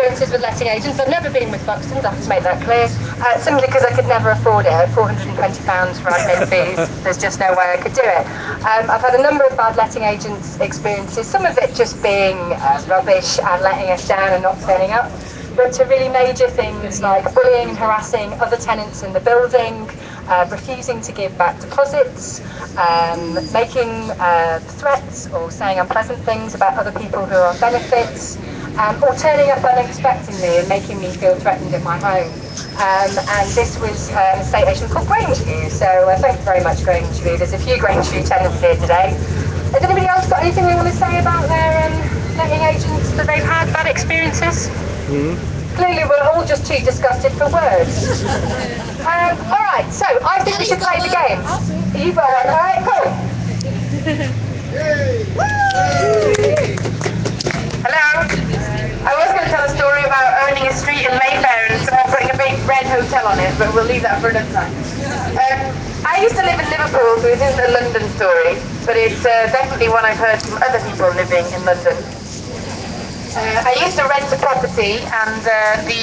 experiences with letting agents. I've never been with Buxton's, I have to make that clear, simply because I could never afford it at £420 for admin fees. There's just no way I could do it. I've had a number of bad letting agents experiences, some of it just being rubbish and letting us down and not turning up, but to really major things like bullying and harassing other tenants in the building, refusing to give back deposits, making threats or saying unpleasant things about other people who are on benefits, or turning up unexpectedly and making me feel threatened at my home. And this was an estate agent called Grangeview, so thank you very much, Grangeview. There's a few Grangeview tenants here today. Has anybody else got anything they want to say about their letting agents that they've had bad experiences? Clearly we're all just too disgusted for words. Alright, so I think we should play the game. You've got one, alright, cool. Hello? I was going to tell a story about owning a street in Mayfair and someone putting a big red hotel on it, but we'll leave that for another time. I used to live in Liverpool, so it isn't a London story, but it's definitely one I've heard from other people living in London. I used to rent a property, and the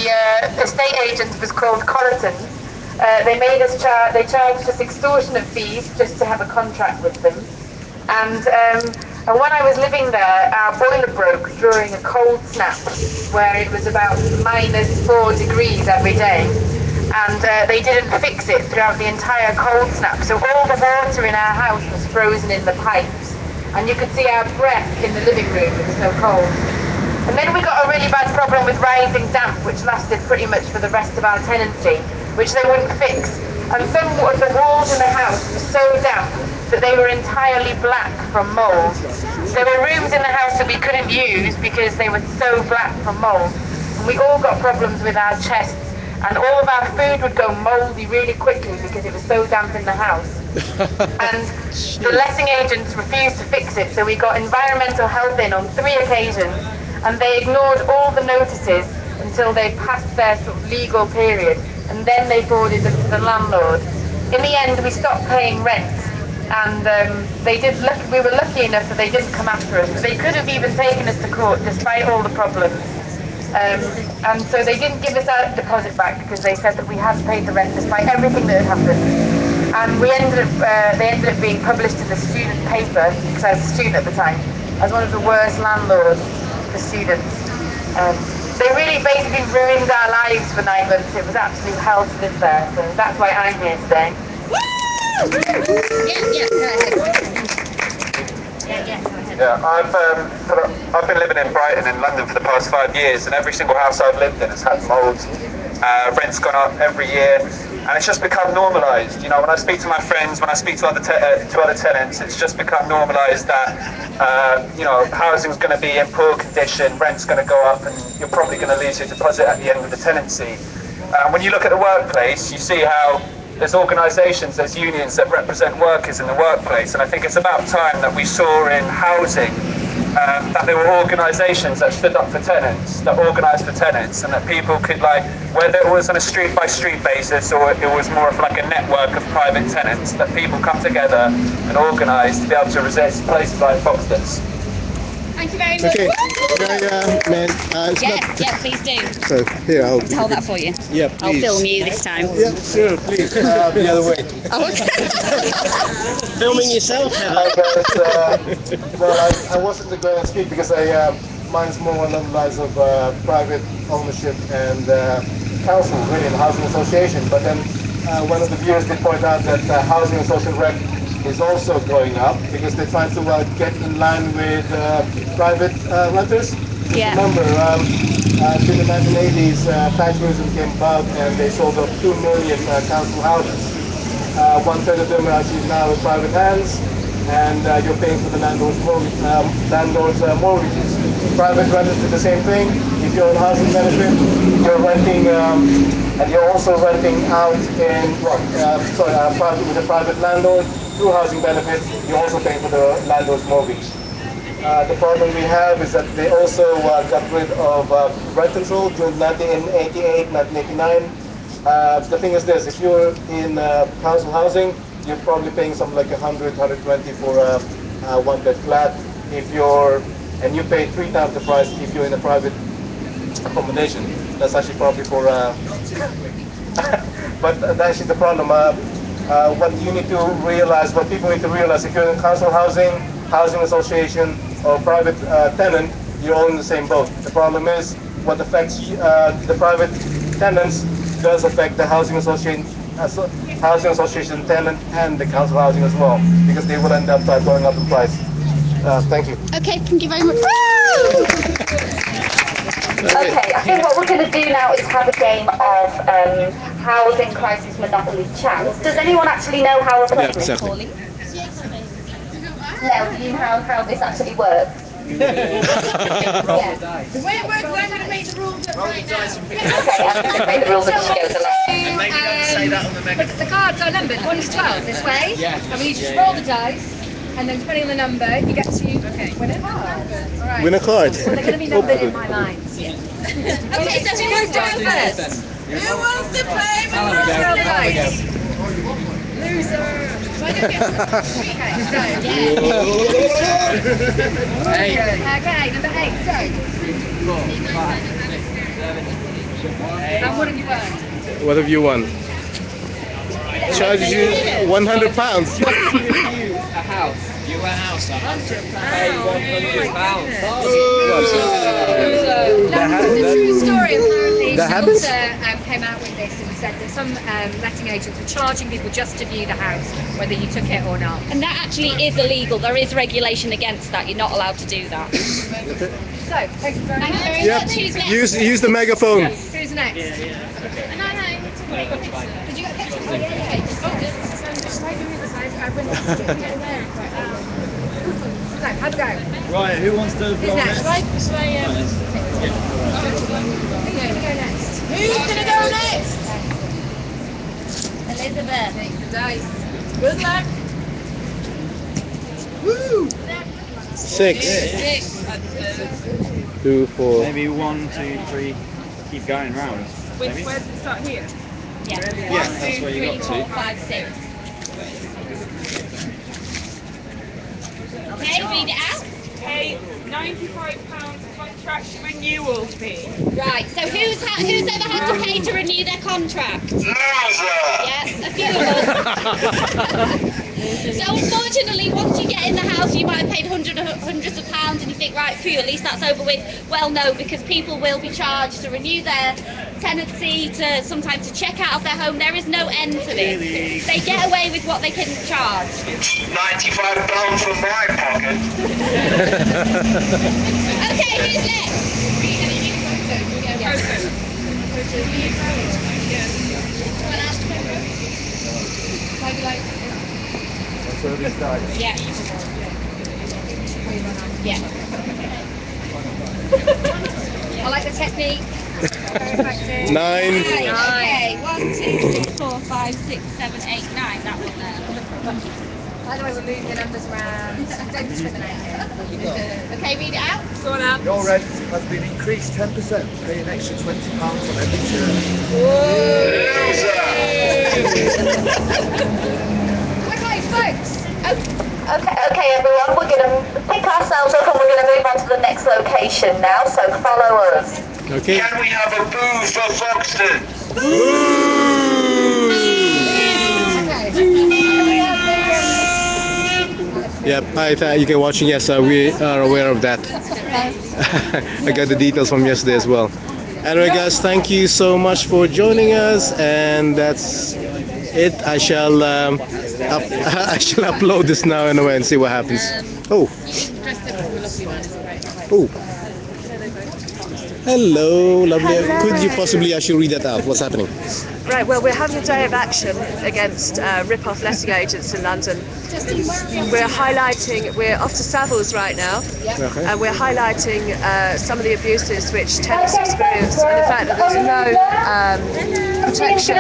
estate agent was called Colleton. They charged us extortionate fees just to have a contract with them. And when I was living there, our boiler broke during a cold snap, where it was about -4 degrees every day. And they didn't fix it throughout the entire cold snap. So all the water in our house was frozen in the pipes. And you could see our breath in the living room, it was so cold. And then we got a really bad problem with rising damp, which lasted pretty much for the rest of our tenancy, which they wouldn't fix. And some of the walls in the house were so damp that they were entirely black from mould. There were rooms in the house that we couldn't use because they were so black from mould. And we all got problems with our chests, and all of our food would go mouldy really quickly because it was so damp in the house. And the letting agents refused to fix it, so we got environmental health in on 3 occasions, and they ignored all the notices until they passed their sort of legal period, and then they forwarded them to the landlord. In the end, we stopped paying rent, and we were lucky enough that they didn't come after us, but they could have even taken us to court despite all the problems. And so they didn't give us our deposit back because they said that we hadn't paid the rent despite everything that had happened. And they ended up being published in the student paper, because I was a student at the time, as one of the worst landlords for students. They really basically ruined our lives for 9 months. It was absolute hell to live there, so that's why I'm here today. Yeah, I've been living in Brighton in London for the past 5 years, and every single house I've lived in has had mould. Rent's gone up every year, and it's just become normalised. You know, when I speak to my friends, when I speak to other tenants, it's just become normalised that housing's going to be in poor condition, rent's going to go up, and you're probably going to lose your deposit at the end of the tenancy. When you look at the workplace, you see how there's organisations, there's unions that represent workers in the workplace, and I think it's about time that we saw in housing that there were organisations that stood up for tenants, that organised for tenants, and that people could, like, whether it was on a street by street basis or it was more of like a network of private tenants, that people come together and organise to be able to resist places like Foxton's. Thank you very much. Okay, Yeah, please do. So here, I'll hold that for you. Yeah, please. I'll film you this time. Yeah, sure, please. The other way. Oh, okay. Filming yourself, well, I wasn't going to speak because mine's more along the lines of private ownership and council, really, and housing association. But then one of the viewers did point out that housing and social rent is also going up because they're trying to get in line with private renters. Yeah. Remember, in the 1980s, Thatcherism came about and they sold off 2 million council houses. 1/3 of them are actually now in private hands, and you're paying for the landlord's mortgages. Private renters do the same thing. If you're on housing benefit, you're renting, and you're also renting out in with a private landlord through housing benefit. You're also paying for the landlord's mortgage. The problem we have is that they also got rid of rent control during 1988, 1989. The thing is this: if you're in council housing, you're probably paying something like 100, 120 for a one-bed flat. And you pay 3 times the price if you're in a private accommodation. That's actually probably for. But that's actually the problem. What you need to realize, what people need to realize, if you're in council housing, housing association, or private tenant, you're all in the same boat. The problem is, what affects the private tenants does affect the housing association tenant and the council housing as well, because they will end up going up in price. Thank you. Okay, thank you very much. Okay, I think what we're going to do now is have a game of housing crisis monopoly chance. Does anyone actually know how we're playing this? exactly. Pauline? No, do you know how this actually works? Yeah. The way it works, I'm going to make the rules up right now. Okay, I'm going to make the rules as she goes along. The cards are numbered 1 to 12 this way. Yeah. And we just roll the dice. And then depending on the number, you get to win a card. All right. Win a card. Well, they're going to be numbered in my mind. Yeah. Okay, so who wants to go first? Who wants to play with roll the dice? Loser. Okay, number 8, so. And what have you won? What have you won? Charges you £100. A house. You went outside. Pay £100. The true story, apparently, That happens? came out with this and said that some letting agents were charging people just to view the house, whether you took it or not. And that actually is illegal. There is regulation against that. You're not allowed to do that. So, thank you very much. Yep. Use the megaphone. Who's next? No. Did you get a picture? Oh, yeah. So, how'd it go? Right, who wants to Who's next? Who's going to go next? Elizabeth. Take the dice. Good luck. Woo! 6, 2, 4. Maybe 1, 2, 3. Keep going round. Where does it start here? Yeah. Yeah, that's where you got 4, to. 5, 6. Okay, read it out. Pay £95 contract renewal fee. Right, so who's ever had to pay to renew their contract? Yeah, a few of us. So unfortunately, once you get in the house, you might have paid hundreds of pounds and you think, right, phew, at least that's over with. Well, no, because people will be charged to renew their tenancy, to sometimes to check out of their home. There is no end to this. They get away with what they can charge. £95 from my pocket. Okay, who's next? Yeah. Yeah. I like the technique. 9. Okay, 1, 2, 3, 4, 5, 6, 7, 8, 9. That one there. By the way, we're moving the numbers around. Don't discriminate here. Okay, read it out. Go on out. Your rent has been increased 10%. Pay an extra £20 on every turn. Okay, folks. Okay, everyone, we're going to pick ourselves up and we're going to move on to the next location now, so follow us. Okay. Can we have a boo for Foxton? Yep, hi, you can watching. Yes, we are aware of that. I got the details from yesterday as well. Anyway, guys, thank you so much for joining us, and that's it. I shall I shall upload this now anyway and see what happens. Oh. Oh. Hello, lovely. Could you possibly actually read that out? What's happening? Right, well, we're having a day of action against rip-off letting agents in London. We're off to Savills right now, Okay. and we're highlighting some of the abuses which tenants experience, and the fact that there's no protection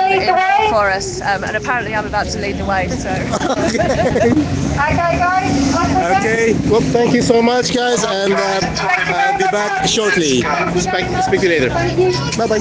for us, and apparently I'm about to lead the way, so... Okay, guys. Okay, well, thank you so much, guys, and I'll be back shortly. Speak to you later. Bye-bye.